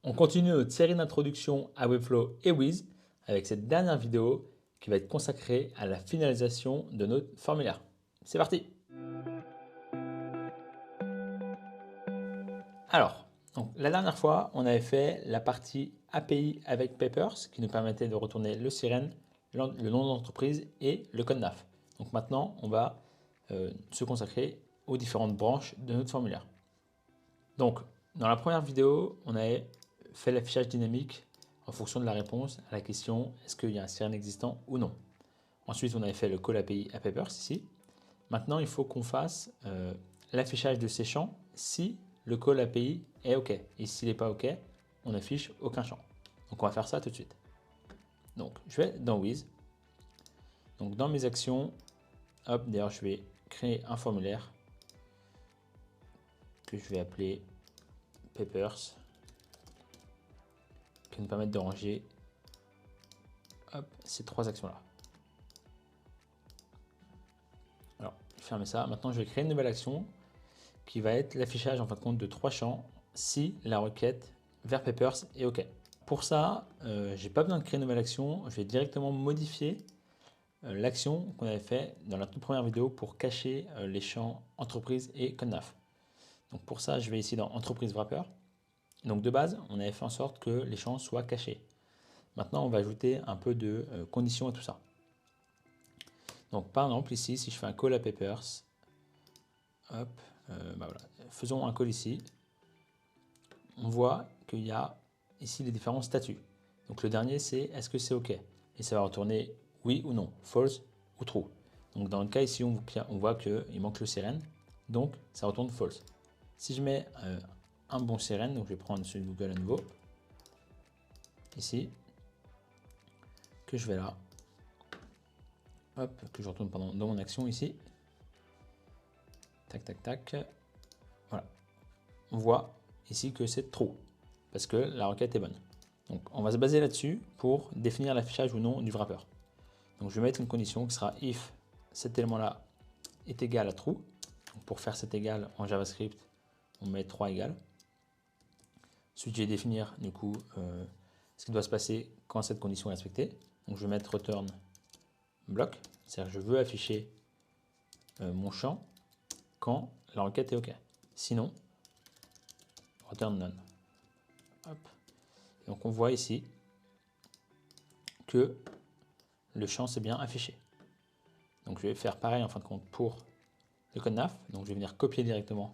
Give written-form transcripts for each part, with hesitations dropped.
On continue notre série d'introduction à Webflow et Wiz avec cette dernière vidéo qui va être consacrée à la finalisation de notre formulaire. C'est parti! Alors, la dernière fois, on avait fait la partie API avec Papers qui nous permettait de retourner le sirène, le nom d'entreprise et le code NAF. Donc maintenant, on va se consacrer aux différentes branches de notre formulaire. Donc, dans la première vidéo, on avait fait l'affichage dynamique en fonction de la réponse à la question est-ce qu'il y a un sirène existant ou non. Ensuite, on avait fait le call API à Papers ici. Maintenant, il faut qu'on fasse l'affichage de ces champs si le call API est OK. Et s'il n'est pas OK, on n'affiche aucun champ. Donc, on va faire ça tout de suite. Donc, je vais dans Wiz. Donc, dans mes actions, hop, d'ailleurs, je vais créer un formulaire que je vais appeler Papers, qui va nous permettre de ranger ces trois actions-là. Alors, je vais fermer ça. Maintenant, je vais créer une nouvelle action qui va être l'affichage en fin de compte de trois champs si la requête vers Papers est OK. Pour ça, je n'ai pas besoin de créer une nouvelle action. Je vais directement modifier l'action qu'on avait fait dans la toute première vidéo pour cacher les champs entreprise et code NAF. Donc pour ça, je vais ici dans entreprise wrapper. Donc de base, on avait fait en sorte que les champs soient cachés. Maintenant, on va ajouter un peu de conditions et tout ça. Donc par exemple ici, si je fais un call à Papers, hop, voilà. Faisons un call ici. On voit qu'il y a ici les différents statuts. Donc le dernier c'est est-ce que c'est OK? Et ça va retourner oui ou non, false ou true. Donc dans le cas ici on voit qu'il manque le sirène, donc ça retourne false. Si je mets un bon sirène, donc je vais prendre celui de Google à nouveau, ici, que je vais là, hop, que je retourne dans mon action ici, tac tac tac, voilà. On voit ici que c'est true, parce que la requête est bonne. Donc on va se baser là-dessus pour définir l'affichage ou non du wrapper. Donc je vais mettre une condition qui sera if cet élément-là est égal à true. Donc pour faire cet égal en JavaScript, on met 3 égales. Ensuite je vais définir du coup ce qui doit se passer quand cette condition est respectée. Donc je vais mettre return block, c'est-à-dire que je veux afficher mon champ quand la requête est OK. Sinon, return none. Hop. Donc on voit ici que le champ s'est bien affiché. Donc je vais faire pareil en fin de compte pour le code NAF. Donc je vais venir copier directement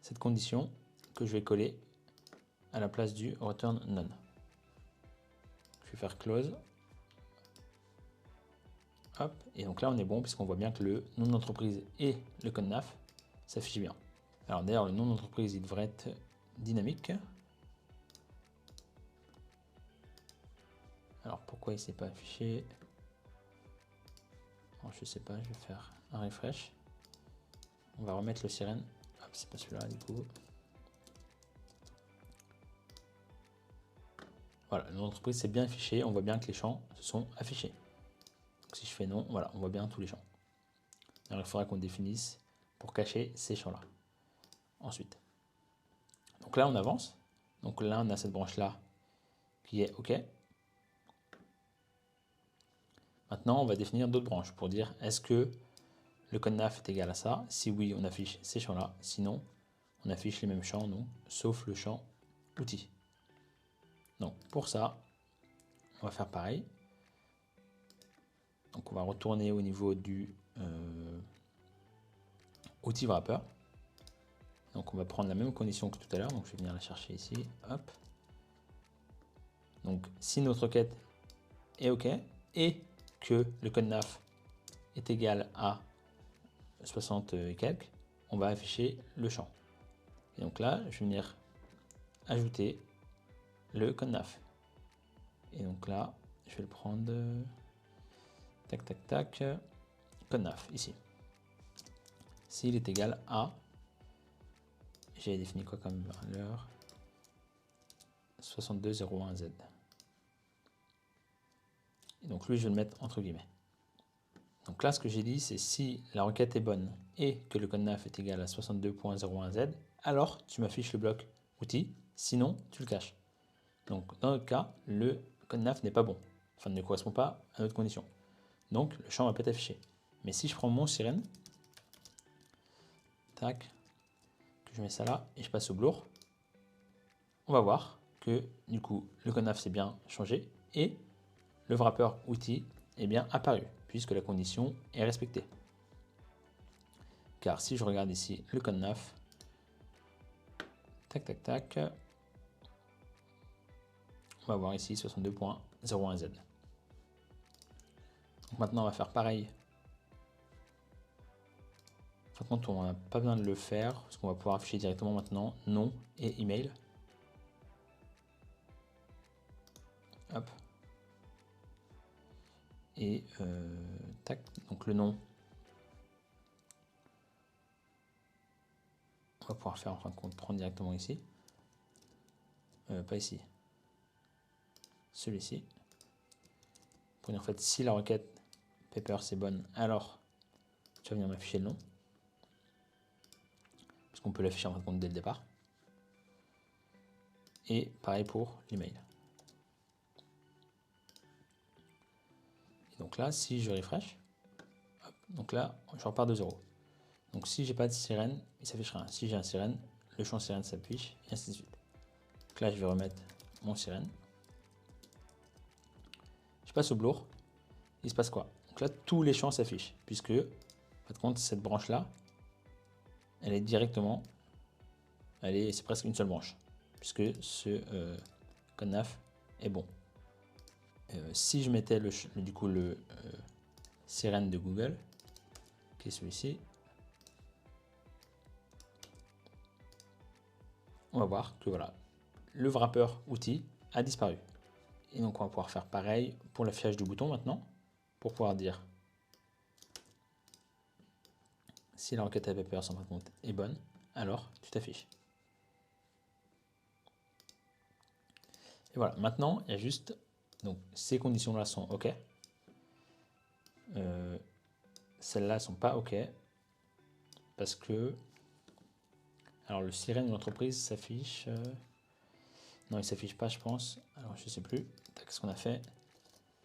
cette condition que je vais coller à la place du return none. Je vais faire close. Hop. Et donc là on est bon puisqu'on voit bien que le nom d'entreprise et le code NAF s'affichent bien. Alors d'ailleurs le nom d'entreprise il devrait être dynamique. Alors pourquoi il ne s'est pas affiché? Alors, je sais pas, je vais faire un refresh. On va remettre le sirène. Hop, c'est pas celui-là du coup. Voilà, le nom d'entreprise c'est bien affiché. On voit bien que les champs se sont affichés. Donc si je fais non, voilà, on voit bien tous les champs. Alors il faudra qu'on définisse pour cacher ces champs-là. Ensuite. Donc là on avance. Donc là on a cette branche-là qui est OK. Maintenant on va définir d'autres branches pour dire est-ce que le code NAF est égal à ça? Si oui, on affiche ces champs-là. Sinon, on affiche les mêmes champs, non, sauf le champ outil. Donc pour ça, on va faire pareil. Donc on va retourner au niveau du outil wrapper. Donc on va prendre la même condition que tout à l'heure. Donc je vais venir la chercher ici. Hop. Donc si notre requête est OK et que le code NAF est égal à 60 et quelques, on va afficher le champ. Et donc là, je vais venir ajouter le code NAF. Et donc là, je vais le prendre, tac, tac, tac, code NAF, ici. S'il est égal à, j'ai défini quoi comme valeur? 6201Z. Et donc lui, je vais le mettre entre guillemets. Donc là, ce que j'ai dit, c'est si la requête est bonne et que le code NAF est égal à 62.01Z, alors tu m'affiches le bloc outil, sinon tu le caches. Donc dans notre cas, le code NAF n'est pas bon, enfin ne correspond pas à notre condition. Donc le champ va pas être affiché. Mais si je prends mon sirène, tac, que je mets ça là et je passe au Blur, on va voir que du coup le code NAF s'est bien changé et le wrapper outil est bien apparu puisque la condition est respectée. Car si je regarde ici le code NAF, tac tac tac, on va voir ici 62.01Z. Donc maintenant on va faire pareil. Par contre on n'a pas besoin de le faire parce qu'on va pouvoir afficher directement maintenant nom et email. Hop. Et tac, donc le nom, on va pouvoir faire en fin de compte prendre directement ici. Pas ici. Celui-ci. Pour dire en fait si la requête paper c'est bonne, alors tu vas venir m'afficher le nom. Parce qu'on peut l'afficher en fin de compte dès le départ. Et pareil pour l'email. Et donc là, si je refresh, hop, donc là, je repars de 0. Donc si j'ai pas de sirène, il s'affichera 1. Si j'ai un sirène, le champ sirène s'affiche, et ainsi de suite. Donc là, je vais remettre mon sirène. Je passe au Blur. Il se passe quoi? Donc là, tous les champs s'affichent, puisque, par contre, cette branche-là, elle est directement, c'est presque une seule branche, puisque ce code NAF est bon. Si je mettais le sirène de Google, qui est celui-ci, on va voir que voilà, le wrapper outil a disparu. Et donc on va pouvoir faire pareil pour l'affichage du bouton maintenant, pour pouvoir dire si la requête à paper sans compte est bonne, alors tu t'affiches. Et voilà, maintenant il y a juste, donc ces conditions là sont ok. Celles-là sont pas ok parce que alors le sirène de l'entreprise s'affiche. Non, il s'affiche pas, je pense. Alors je sais plus. Qu'est-ce qu'on a fait?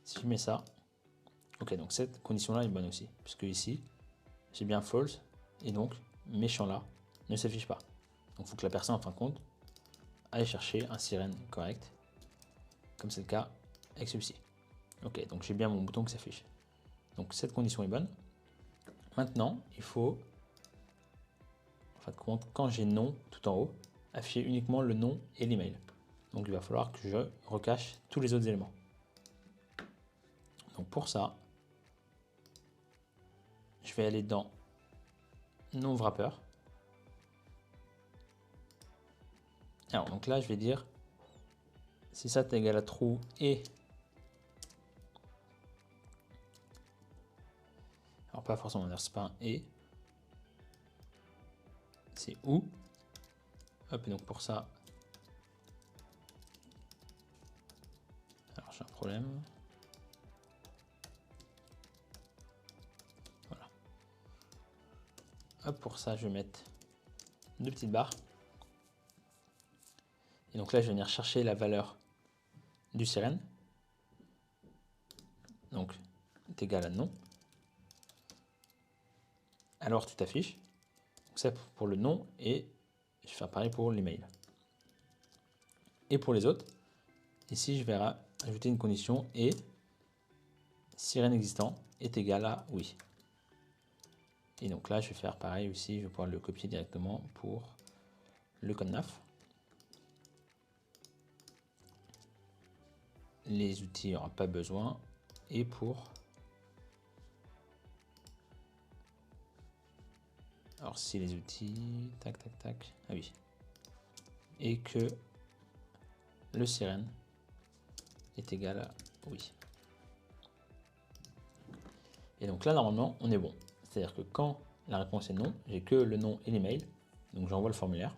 Si je mets ça, ok, donc cette condition-là est bonne aussi, puisque ici j'ai bien false et donc mes champs-là ne s'affichent pas. Donc il faut que la personne en fin de compte aille chercher un sirène correct, comme c'est le cas avec celui-ci. Ok, donc j'ai bien mon bouton qui s'affiche. Donc cette condition est bonne. Maintenant, il faut, en fin de compte, quand j'ai nom tout en haut, afficher uniquement le nom et l'email. Donc il va falloir que je recache tous les autres éléments. Donc pour ça, je vais aller dans nom wrapper. Alors donc là, je vais dire si ça est égal à true et alors pas forcément dire c'est pas un et, c'est ou. Hop, et donc pour ça, alors j'ai un problème. Voilà. Hop, pour ça, je vais mettre deux petites barres. Et donc là, je vais venir chercher la valeur du sirène. Donc, est égal à non. Alors, tu t'affiches. Donc ça pour le nom et je vais faire pareil pour l'email. Et pour les autres, ici, je vais ajouter une condition et sirène existant est égal à oui. Et donc là, je vais faire pareil aussi. Je vais pouvoir le copier directement pour le code NAF. Les outils, il n'y aura pas besoin. Et pour... Alors si les outils... Tac, tac, tac. Ah oui. Et que le sirène est égal à oui. Et donc là, normalement, on est bon. C'est-à-dire que quand la réponse est non, j'ai que le nom et l'email. Donc j'envoie le formulaire.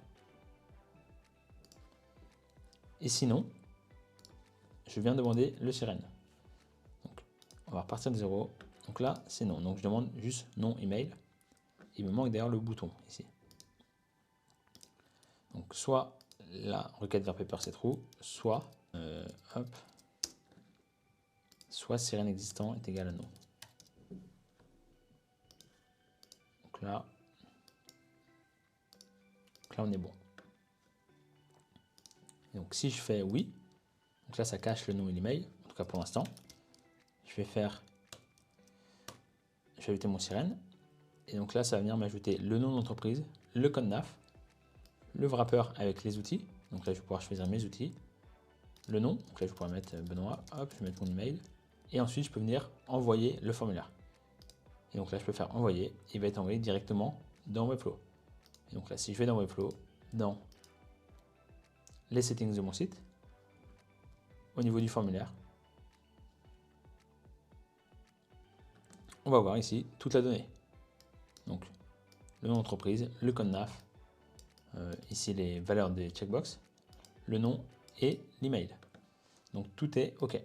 Et sinon, je viens demander le sirène. Donc, on va repartir de 0. Donc là, c'est non. Donc je demande juste nom, email. Il me manque d'ailleurs le bouton ici. Donc soit la requête vers paper c'est true, soit hop, soit sirène existant est égal à non. Donc là on est bon. Et donc si je fais oui, donc là ça cache le nom et l'email, en tout cas pour l'instant. Je vais ajouter mon sirène. Et donc là ça va venir m'ajouter le nom de l'entreprise, le code NAF, le wrapper avec les outils. Donc là je vais pouvoir choisir mes outils. Le nom, donc là je vais pouvoir mettre Benoît, hop, je vais mettre mon email. Et ensuite je peux venir envoyer le formulaire. Et donc là je peux faire envoyer, il va être envoyé directement dans Webflow. Et donc là si je vais dans Webflow, dans les settings de mon site, au niveau du formulaire, on va voir ici toute la donnée. Donc le nom d'entreprise, le code NAF, ici les valeurs des checkbox, le nom et l'email. Donc tout est OK.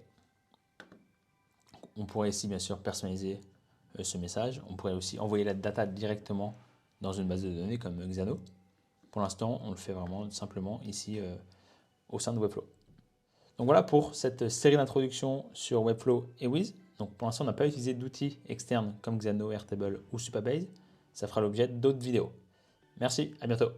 On pourrait ici bien sûr personnaliser ce message. On pourrait aussi envoyer la data directement dans une base de données comme Xano. Pour l'instant, on le fait vraiment simplement ici au sein de Webflow. Donc voilà pour cette série d'introductions sur Webflow et Wiz. Donc pour l'instant, on n'a pas utilisé d'outils externes comme Xano, Airtable ou Supabase. Ça fera l'objet d'autres vidéos. Merci, à bientôt.